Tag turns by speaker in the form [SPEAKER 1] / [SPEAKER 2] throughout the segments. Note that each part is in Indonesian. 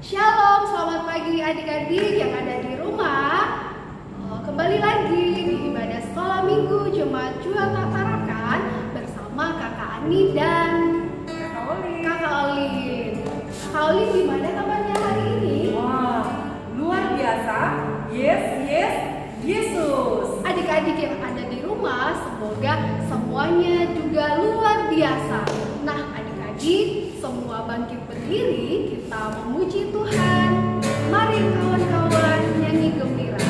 [SPEAKER 1] Shalom, selamat pagi adik-adik yang ada di rumah. Kembali lagi di ibadah sekolah minggu Jemaat Jua Tarakan bersama Kakak Ani dan Kakak Olin. Kakak Olin, gimana kabarnya hari ini?
[SPEAKER 2] Wah, luar biasa. Yes, Yesus.
[SPEAKER 1] Adik-adik yang ada di rumah, semoga semuanya juga luar biasa. Nah, adik-adik, semua bangkit berdiri, kita memuji Tuhan. Mari kawan-kawan nyanyi gembira.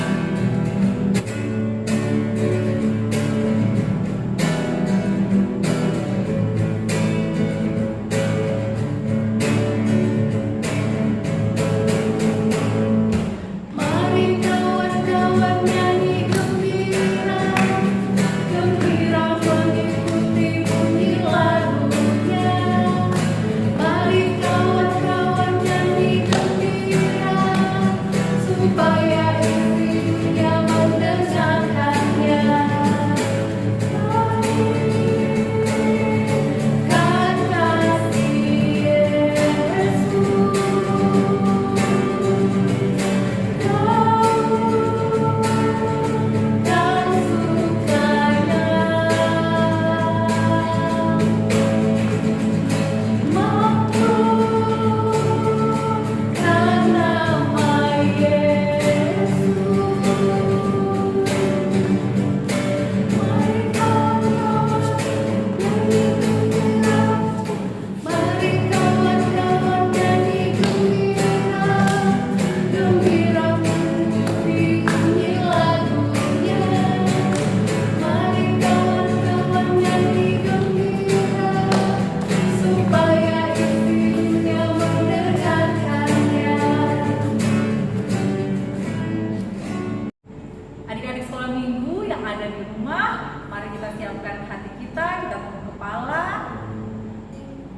[SPEAKER 2] Adik-adik sekolah minggu yang ada di rumah, mari kita siapkan hati kita tunduk kepala.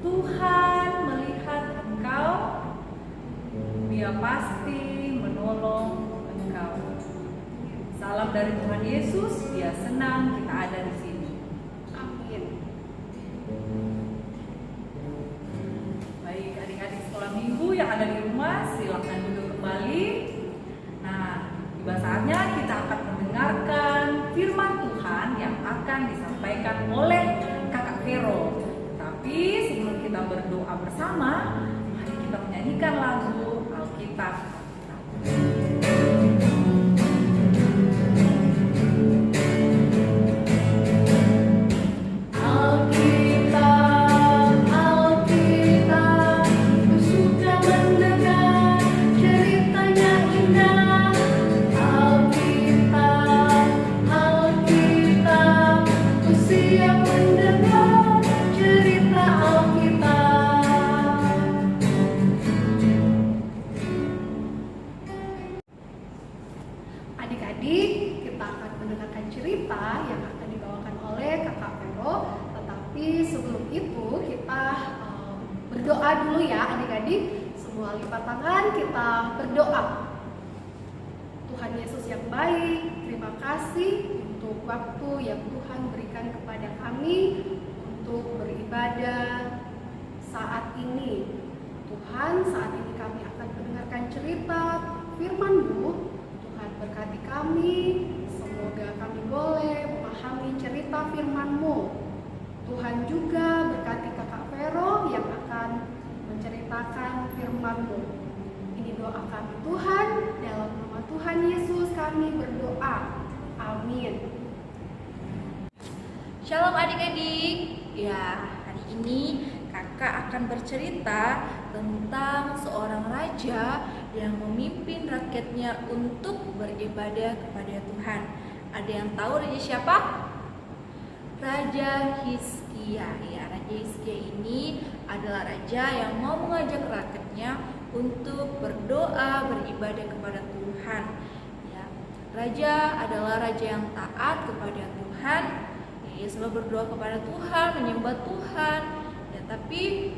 [SPEAKER 2] Tuhan melihat engkau, Dia pasti menolong engkau. Salam dari Tuhan Yesus, Dia senang kita ada di sini.
[SPEAKER 1] Amin.
[SPEAKER 2] Baik, adik-adik sekolah minggu yang ada di rumah, silakan duduk kembali. Nah, tiba saatnya kita akan mendengarkan firman Tuhan yang akan disampaikan oleh Kakak Vero. Tapi sebelum kita berdoa bersama, mari kita menyanyikan lagu Alkitab.
[SPEAKER 1] Adik-adik, kita akan mendengarkan cerita yang akan dibawakan oleh Kakak Vero. Tetapi sebelum itu kita berdoa dulu ya adik-adik. Semua lipat tangan, kita berdoa. Tuhan Yesus yang baik, terima kasih untuk waktu yang Tuhan berikan kepada kami untuk beribadah saat ini. Tuhan, saat ini kami akan mendengarkan cerita firman-Mu. Tuhan berkati kami, semoga kami boleh memahami cerita firman-Mu. Tuhan juga berkati Kakak Vero yang akan menceritakan firman-Mu. Ini doa kami Tuhan, dalam nama Tuhan Yesus kami berdoa. Amin.
[SPEAKER 3] Shalom adik-adik. Ya, hari ini kakak akan bercerita tentang seorang raja yang memimpin rakyatnya untuk beribadah kepada Tuhan. Ada yang tahu raja siapa? Raja Hizkia. Ya, Raja Hizkia ini adalah raja yang mau mengajak rakyatnya untuk berdoa, beribadah kepada Tuhan. Ya, raja adalah raja yang taat kepada Tuhan. Ia selalu berdoa kepada Tuhan, menyembah Tuhan. Ya, tapi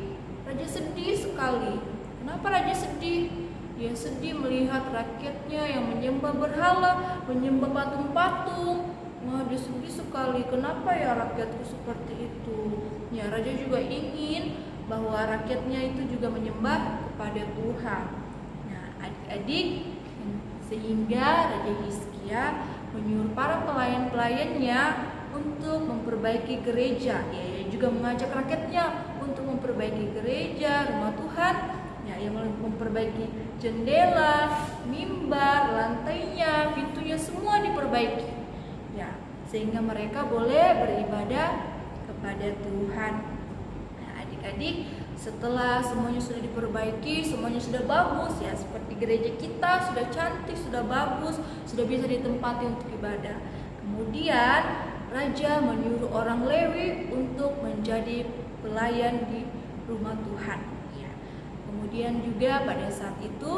[SPEAKER 3] raja sedih sekali. Kenapa raja sedih? Dia sedih melihat rakyatnya yang menyembah berhala, menyembah patung-patung. Wah, dia sedih sekali. Kenapa ya rakyatku seperti itu? Ya, raja juga ingin bahwa rakyatnya itu juga menyembah kepada Tuhan. adik-adik, sehingga Raja Hizkia menyuruh para pelayan-pelayannya untuk memperbaiki gereja. Ia juga mengajak rakyatnya untuk memperbaiki gereja, rumah Tuhan, yang memperbaiki jendela, mimbar, lantainya, pintunya semua diperbaiki. Ya, sehingga mereka boleh beribadah kepada Tuhan. Nah, adik-adik, setelah semuanya sudah diperbaiki, semuanya sudah bagus ya, seperti gereja kita sudah cantik, sudah bagus, sudah bisa ditempati untuk ibadah. Kemudian Raja menyuruh orang Lewi untuk menjadi pelayan di rumah Tuhan. Ya. Kemudian juga pada saat itu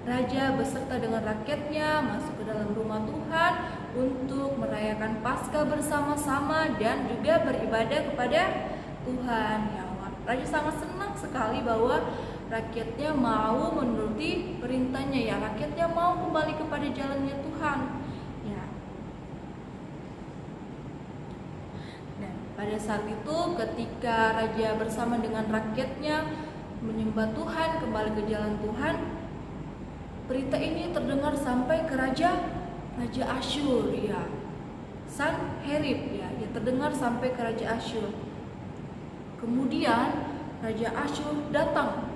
[SPEAKER 3] Raja beserta dengan rakyatnya masuk ke dalam rumah Tuhan untuk merayakan Paskah bersama-sama dan juga beribadah kepada Tuhan. Ya, Raja sangat senang sekali bahwa rakyatnya mau menuruti perintahnya, ya, rakyatnya mau kembali kepada jalannya Tuhan. Ya. Dan pada saat itu ketika Raja bersama dengan rakyatnya menyembah Tuhan, kembali ke jalan Tuhan, berita ini terdengar sampai ke Raja Asyur, ya, Sanherib, ya, terdengar sampai ke Raja Asyur. Kemudian Raja Asyur datang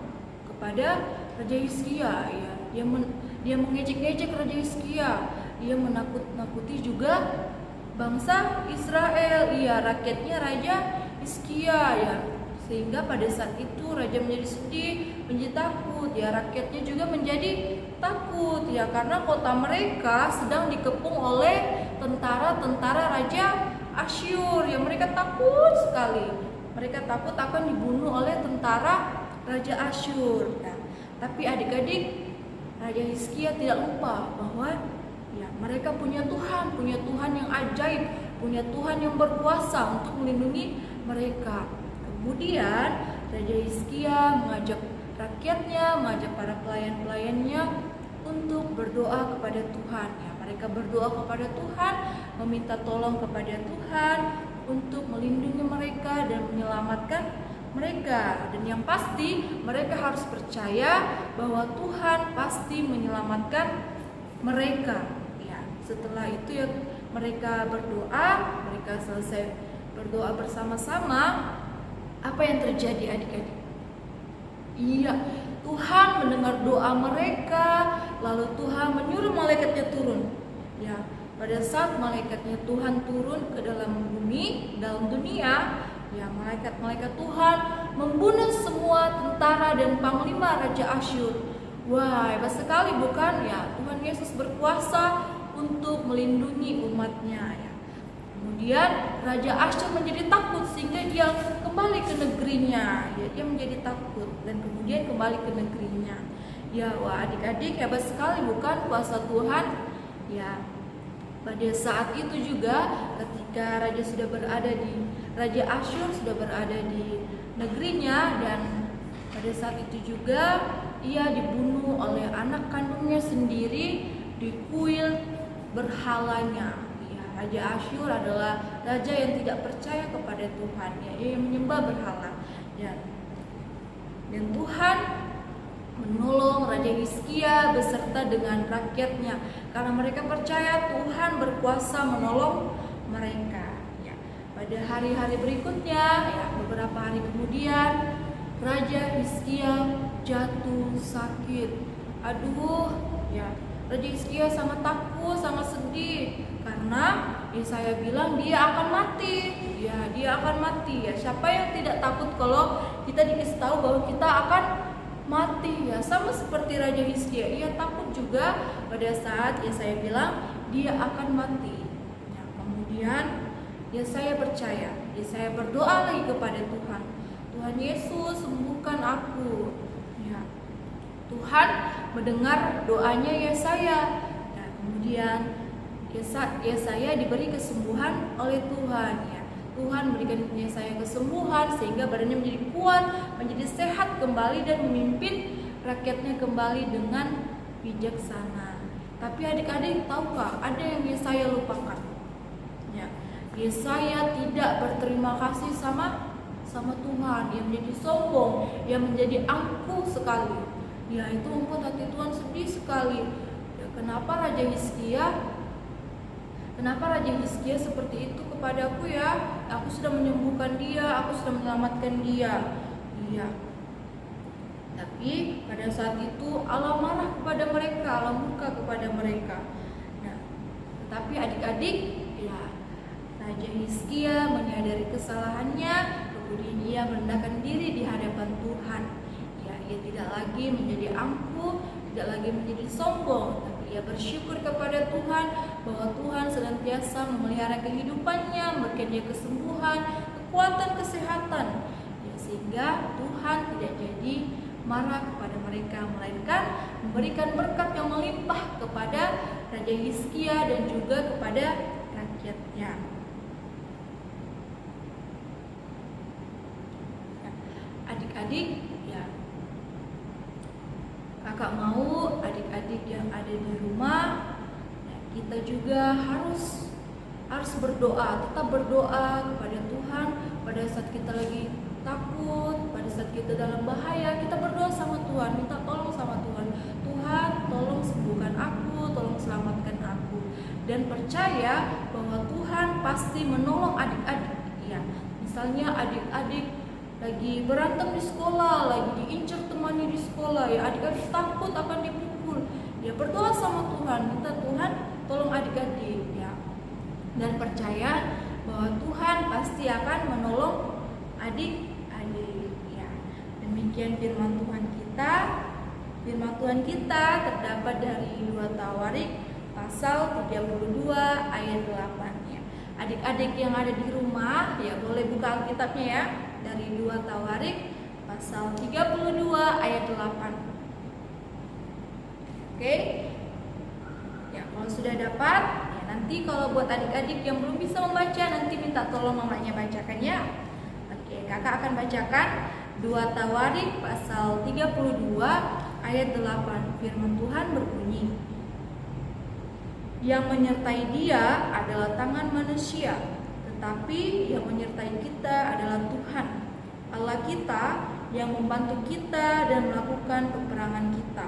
[SPEAKER 3] kepada Raja Hizkia, ya, dia mengejek-ngejek Raja Hizkia, dia menakut-nakuti juga bangsa Israel, ya, rakyatnya Raja Hizkia, ya. Sehingga pada saat itu raja menjadi sedih, menjadi takut, ya, rakyatnya juga menjadi takut, ya, karena kota mereka sedang dikepung oleh tentara-tentara Raja Asyur, ya, mereka takut sekali. Mereka takut akan dibunuh oleh tentara Raja Asyur. Nah, tapi adik-adik, Raja Hizkia tidak lupa bahwa, ya, mereka punya Tuhan yang ajaib, punya Tuhan yang berkuasa untuk melindungi mereka. Kemudian Raja Hizkia mengajak rakyatnya, mengajak para pelayan-pelayannya untuk berdoa kepada Tuhan. Ya, mereka berdoa kepada Tuhan, meminta tolong kepada Tuhan untuk melindungi mereka dan menyelamatkan mereka. Dan yang pasti mereka harus percaya bahwa Tuhan pasti menyelamatkan mereka. Ya, setelah itu ya mereka berdoa, mereka selesai berdoa bersama-sama. Apa yang terjadi adik-adik? Iya, Tuhan mendengar doa mereka, lalu Tuhan menyuruh malaikatnya turun. Ya, pada saat malaikatnya Tuhan turun ke dalam bumi, dalam dunia, ya, malaikat-malaikat Tuhan membunuh semua tentara dan panglima Raja Asyur. Wah, hebat sekali bukan? Ya, Tuhan Yesus berkuasa untuk melindungi umatnya, ya. Kemudian Raja Asyur menjadi takut sehingga dia kembali ke negerinya. Ya, dia menjadi takut dan kemudian kembali ke negerinya. Ya, wah, adik-adik, hebat sekali bukan kuasa Tuhan? Ya, pada saat itu juga ketika Raja Asyur sudah berada di negerinya, dan pada saat itu juga ia dibunuh oleh anak kandungnya sendiri di kuil berhalanya. Ya, Raja Asyur adalah raja yang tidak percaya kepada Tuhan, ya, yang menyembah berhala. Dan Tuhan menolong Raja Hizkia beserta dengan rakyatnya karena mereka percaya Tuhan berkuasa menolong mereka. Ya, pada hari-hari berikutnya, ya, beberapa hari kemudian Raja Hizkia jatuh sakit. Aduh, ya, Raja Hizkia sangat takut, sangat sedih karena Yesaya bilang dia akan mati. Ya, dia akan mati. Ya, siapa yang tidak takut kalau kita dikasih tahu bahwa kita akan mati? Ya, sama seperti Raja Hizkia, ia takut juga pada saat Yesaya bilang dia akan mati. Ya, kemudian Yesaya percaya, Yesaya berdoa lagi kepada Tuhan. Tuhan Yesus, sembuhkan aku. Ya, Tuhan mendengar doanya Yesaya. Nah, kemudian Yesaya diberi kesembuhan oleh Tuhan. Ya, Tuhan memberikan Yesaya kesembuhan sehingga badannya menjadi kuat, menjadi sehat kembali dan memimpin rakyatnya kembali dengan bijaksana. Tapi adik-adik tahukah ada yang Yesaya lupakan? Ya, Yesaya tidak berterima kasih sama Tuhan. Dia menjadi sombong, dia menjadi angkuh sekali. Ya, itu membuat hati Tuhan sedih sekali. Ya, kenapa Raja Hizkia seperti itu kepadaku ya? Aku sudah menyembuhkan dia, aku sudah menyelamatkan dia. Iya. Tapi pada saat itu Allah marah kepada mereka, Allah murka kepada mereka. Nah, tetapi adik-adik, ya, Raja Hizkia menyadari kesalahannya, kemudian ia merendahkan diri di hadapan Tuhan. Ya, ia tidak lagi menjadi angkuh, tidak lagi menjadi sombong, tapi ia bersyukur kepada Tuhan bahwa Tuhan senantiasa memelihara kehidupannya, memberikan dia kesembuhan, kekuatan, kesehatan. Ya, sehingga Tuhan tidak jadi marah kepada mereka, melainkan memberikan berkat yang melimpah kepada Raja Hizkia dan juga kepada rakyatnya. Adik-adik, ya, kakak mau adik-adik yang ada di rumah, ya, kita juga harus berdoa, tetap berdoa kepada Tuhan pada saat kita lagi takut, pada saat kita dalam bahaya, kita berdoa sama Tuhan, minta tolong sama Tuhan. Tuhan, tolong sembuhkan aku, tolong selamatkan aku. Dan percaya bahwa Tuhan pasti menolong adik-adik. Ya, misalnya adik-adik lagi berantem di sekolah, lagi diincar temannya di sekolah, ya adik-adik takut akan dipukul. Ya, berdoa sama Tuhan, minta Tuhan tolong adik-adik, ya. Dan percaya bahwa Tuhan pasti akan menolong adik-adik, ya. Demikian firman Tuhan kita. Firman Tuhan kita terdapat dari 2 Tawarik pasal 32 ayat 8, ya. Adik-adik yang ada di rumah, ya boleh buka Alkitabnya ya, dari 2 Tawarik pasal 32 ayat 8. Oke. Ya, kalau sudah dapat, ya nanti kalau buat adik-adik yang belum bisa membaca, nanti minta tolong mamanya bacakan ya. Oke, kakak akan bacakan 2 Tawarik pasal 32 ayat 8. Firman Tuhan berbunyi, yang menyertai dia adalah tangan manusia, tetapi yang menyertai kita adalah Tuhan Allah kita, yang membantu kita dan melakukan peperangan kita.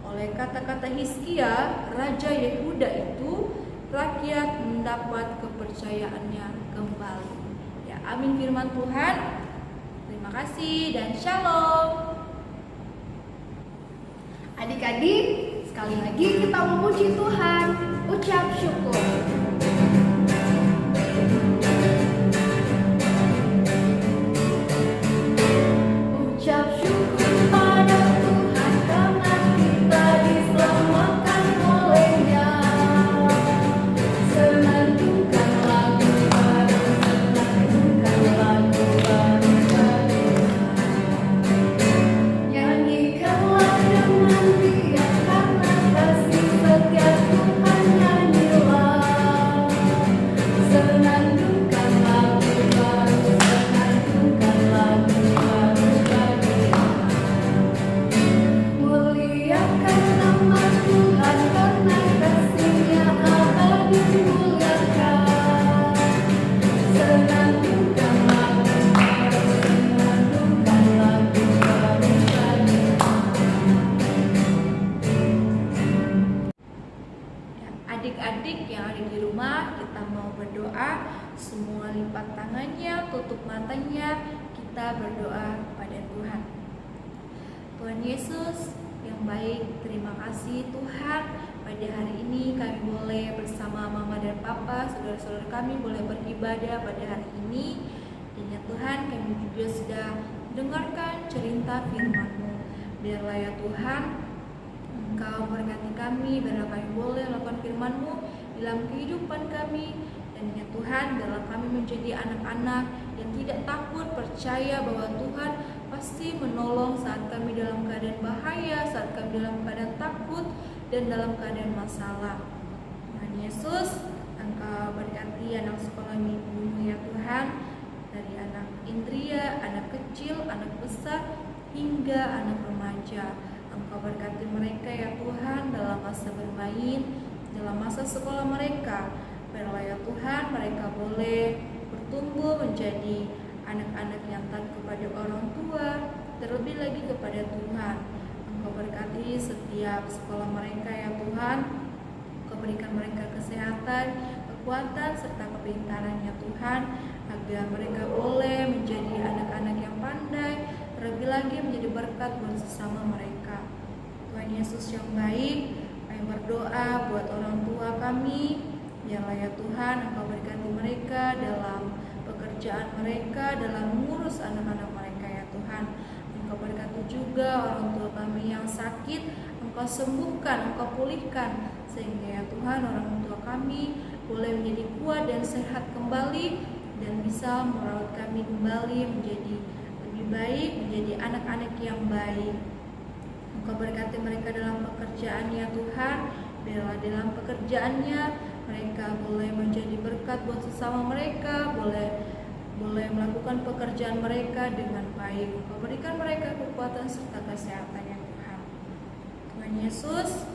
[SPEAKER 3] Oleh kata-kata Hizkia, Raja Yehuda itu, rakyat mendapat kepercayaannya kembali. Ya, amin firman Tuhan. Terima kasih dan shalom.
[SPEAKER 1] Adik-adik, sekali lagi kita memuji Tuhan, ucap syukur. Ucap syukur pada Tuhan karena kita diselamatkan oleh-Nya. Senandungkan lagu baru, senandungkan lagu baru baginya. Nyanyikanlah dengan riang karena kasih setia Tuhan, nyanyilah. Senandungkan lagu baru, senandungkan lagu baru baginya. Muliakan nama Tuhan karena kasih-Nya akan dimuliakan. Senandungkan lagu baru, senandungkan lagu baru baginya.
[SPEAKER 3] Ya, adik-adik yang ada di rumah, kita mau berdoa. Semua lipat tangannya, tutup matanya, kita berdoa pada Tuhan. Tuhan Yesus yang baik, terima kasih Tuhan. Pada hari ini kami boleh bersama Mama dan Papa, saudara-saudara kami boleh beribadah pada hari ini. Dan ya Tuhan, kami juga sudah dengarkan cerita firman-Mu. Biarlah ya Tuhan, Engkau berkati kami, biarlah kami boleh melakukan firman-Mu dalam kehidupan kami. Dan ya Tuhan, biarlah kami menjadi anak-anak yang tidak takut, percaya bahwa Tuhan pasti menolong saat kami dalam keadaan bahaya, saat kami dalam keadaan takut, dan dalam keadaan masalah. Tuhan Yesus, Engkau berkati anak sekolah minggu ya Tuhan, dari anak Indria, anak kecil, anak besar, hingga anak remaja. Engkau berkati mereka ya Tuhan dalam masa bermain, dalam masa sekolah mereka. Biarlah ya Tuhan, mereka boleh bertumbuh menjadi anak-anak yang taat kepada orang tua, terlebih lagi kepada Tuhan. Engkau Engkau berkati setiap sekolah mereka ya Tuhan. Engkau berikan mereka kesehatan, kekuatan, serta kepintaran ya Tuhan, agar mereka boleh menjadi anak-anak yang pandai, terlebih lagi menjadi berkat buat sesama mereka. Tuhan Yesus yang baik, kami berdoa buat orang tua kami, biarlah ya Tuhan Engkau berkati mereka dalam pekerjaan mereka, dalam mengurus anak-anak mereka ya Tuhan. Engkau berkati juga orang tua kami yang sakit, Engkau sembuhkan, Engkau pulihkan, sehingga ya Tuhan orang tua kami boleh menjadi kuat dan sehat kembali, dan bisa merawat kami kembali menjadi lebih baik, menjadi anak-anak yang baik. Engkau berkati mereka dalam pekerjaannya Tuhan, biarlah dalam pekerjaannya mereka boleh menjadi berkat buat sesama mereka, boleh melakukan pekerjaan mereka dengan baik. Engkau berikan mereka kekuatan serta kesehatan ya Tuhan. Tuhan Yesus,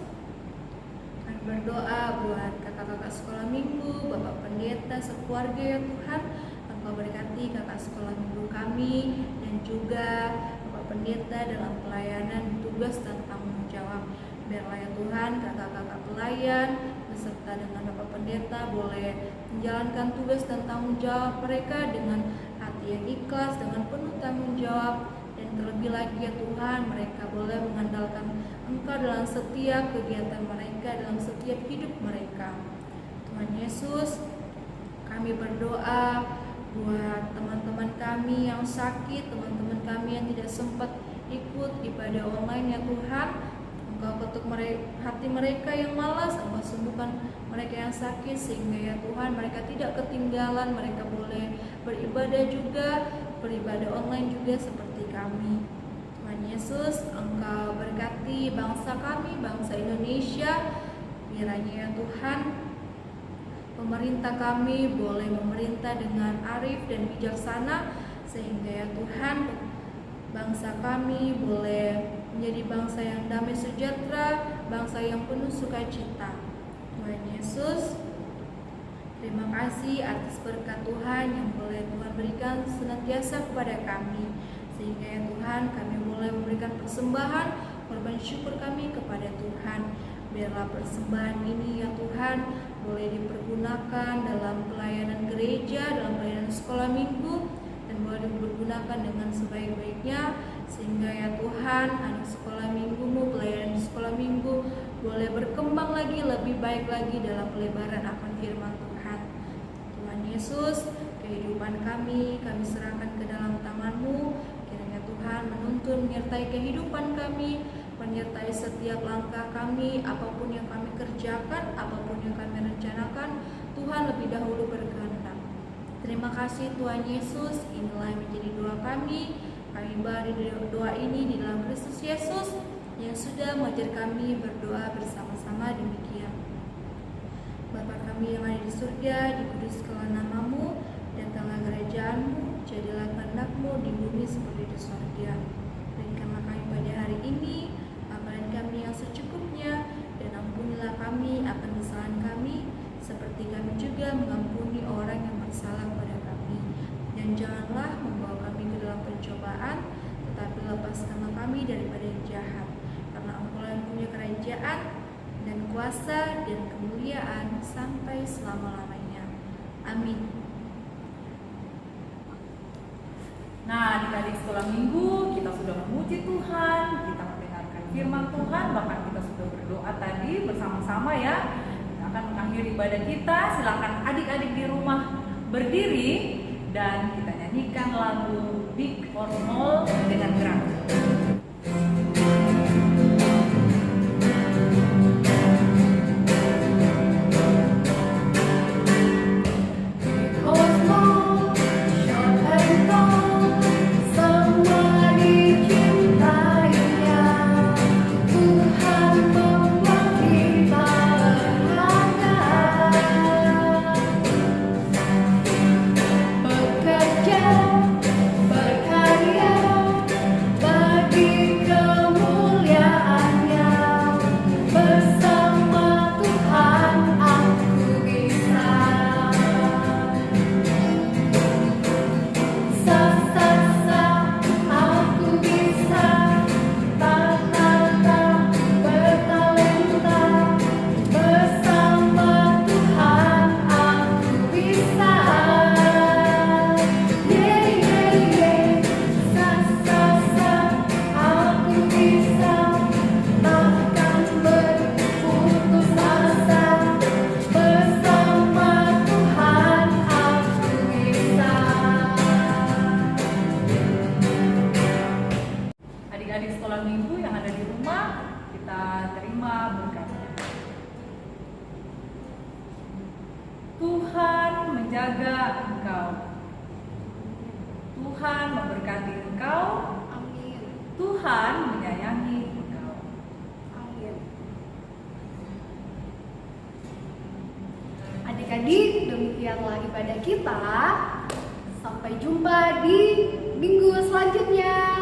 [SPEAKER 3] kami berdoa buat kakak-kakak sekolah minggu, Bapak Pendeta, sekeluarga ya Tuhan. Engkau berkati kakak sekolah minggu kami dan juga Bapak Pendeta dalam pelayanan, tugas dan tanggung jawab. Biarlah ya Tuhan kakak-kakak pelayan beserta dengan Bapak Pendeta boleh menjalankan tugas dan tanggung jawab mereka dengan hati yang ikhlas, dengan penuh tanggung jawab, dan terlebih lagi ya Tuhan mereka boleh mengandalkan Engkau dalam setiap kegiatan mereka, dalam setiap hidup mereka. Tuhan Yesus, kami berdoa buat teman-teman kami yang sakit, teman-teman kami yang tidak sempat ikut ibadah online ya Tuhan. Engkau ketuk hati mereka yang malas, Engkau sembuhkan mereka yang sakit, sehingga ya Tuhan mereka tidak ketinggalan, mereka boleh beribadah juga, beribadah online juga seperti kami. Tuhan Yesus, Engkau berkati bangsa kami, bangsa Indonesia. Kiranya ya Tuhan pemerintah kami boleh memerintah dengan arif dan bijaksana, sehingga ya Tuhan bangsa kami boleh menjadi bangsa yang damai sejahtera, bangsa yang penuh sukacita. Tuhan Yesus, terima kasih atas berkat Tuhan yang boleh Tuhan berikan senantiasa kepada kami, sehingga ya Tuhan kami boleh memberikan persembahan, korban syukur kami kepada Tuhan. Biarlah persembahan ini ya Tuhan boleh dipergunakan dalam pelayanan gereja, dalam pelayanan sekolah minggu, dan boleh dipergunakan dengan sebaik-baiknya, sehingga ya Tuhan anak sekolah minggumu, pelayanan sekolah minggu boleh berkembang lagi, lebih baik lagi dalam pelebaran akan firman Tuhan. Tuhan Yesus, kehidupan kami serahkan ke dalam tangan-Mu. Kiranya Tuhan menuntun, menyertai kehidupan kami, menyertai setiap langkah kami, apapun yang kami kerjakan, apapun yang kami rencanakan, Tuhan lebih dahulu berkehendak. Terima kasih Tuhan Yesus, inilah yang menjadi doa kami. Kami beri doa ini di dalam Kristus Yesus yang sudah mengajar kami berdoa bersama-sama demikian. Bapa kami yang ada di surga, dikuduskanlah nama-Mu, datanglah kerajaan-Mu, jadilah kehendak-Mu di bumi seperti di surga. Berikanlah kami pada hari ini makanan kami yang secukupnya, dan ampunilah kami akan kesalahan kami, seperti kami juga mengampuni orang yang bersalah kepada kami. Dan janganlah membawa kami ke dalam pencobaan, tetapi lepaskanlah kami daripada yang jahat. Karena Engkau yang punya kerajaan dan kuasa dan kemuliaan sampai selama-lamanya. Amin.
[SPEAKER 2] Nah, adik-adik sekolah minggu, kita sudah memuji Tuhan, kita mendengarkan firman Tuhan, bahkan kita sudah berdoa tadi bersama-sama ya. Kita akan mengakhiri ibadah kita. Silakan adik-adik di rumah berdiri dan kita nyanyikan lagu Big or Small dengan gerak.
[SPEAKER 1] Berkarya bagi
[SPEAKER 2] Tuhan menyayangi engkau.
[SPEAKER 1] Amin. Adik-adik, demikianlah ibadah kita. Sampai jumpa di minggu selanjutnya.